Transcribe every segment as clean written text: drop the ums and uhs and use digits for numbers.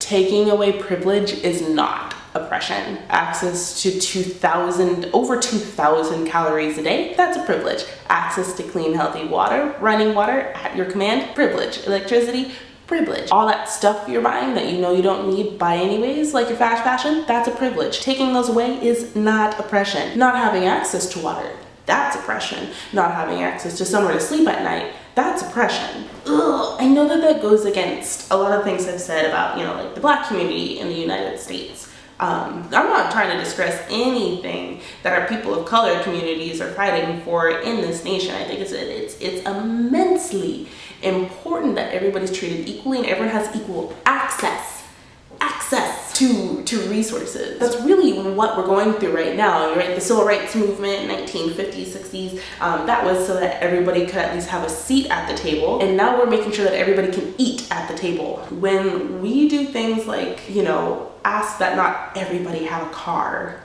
Taking away privilege is not oppression. Access to over 2,000 calories a day, that's a privilege. Access to clean, healthy water, running water at your command, privilege. Electricity, privilege. All that stuff you're buying that you know you don't need, buy anyways, like your fast fashion, that's a privilege. Taking those away is not oppression. Not having access to water, that's oppression. Not having access to somewhere to sleep at night, that's oppression. Ugh. I know that goes against a lot of things I've said about, like the Black community in the United States. I'm not trying to discuss anything that our people of color communities are fighting for in this nation. I think it's immensely important that everybody's treated equally and everyone has equal access to resources. That's really what we're going through right now. Right? The civil rights movement, 1950s, 60s, that was so that everybody could at least have a seat at the table. And now we're making sure that everybody can eat at the table. When we do things like, ask that not everybody have a car,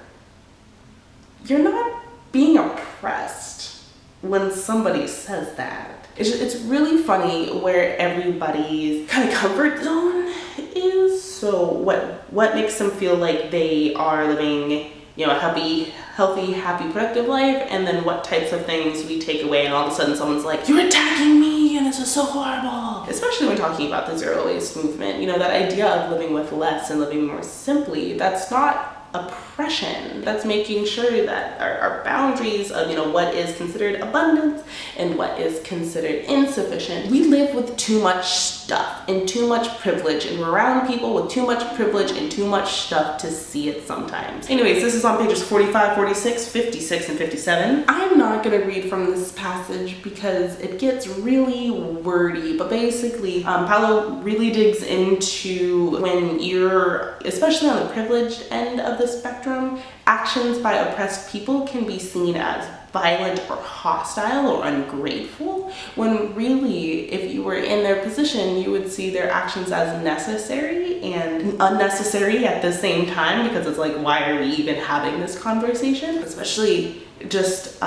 you're not being oppressed when somebody says that. It's really funny where everybody's kind of comfort zone is. So what makes them feel like they are living, a healthy, happy, productive life, and then what types of things we take away, and all of a sudden someone's like, you're attacking me and this is so horrible. Especially when talking about the zero waste movement, that idea of living with less and living more simply, that's not oppression. That's making sure that our boundaries of what is considered abundance and what is considered insufficient. We live with too much stuff and too much privilege, and we're around people with too much privilege and too much stuff to see it sometimes. Anyways, this is on pages 45, 46, 56, and 57. I'm not gonna read from this passage because it gets really wordy, but basically Paulo really digs into when you're, especially on the privileged end of the spectrum, actions by oppressed people can be seen as violent or hostile or ungrateful, when really, if you were in their position, you would see their actions as necessary and unnecessary at the same time, because it's like, why are we even having this conversation? Especially just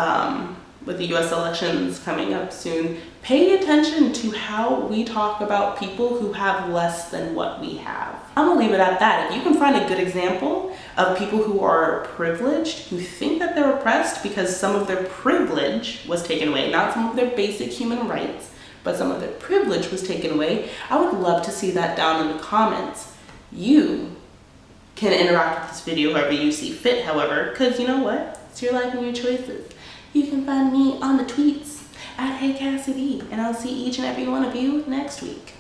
with the US elections coming up soon, pay attention to how we talk about people who have less than what we have. I'm gonna leave it at that. If you can find a good example of people who are privileged, who think that they're oppressed because some of their privilege was taken away, not some of their basic human rights, but some of their privilege was taken away, I would love to see that down in the comments. You can interact with this video however you see fit, however, because you know what? It's your life and your choices. You can find me on the tweets at Hey Cassidy, and I'll see each and every one of you next week.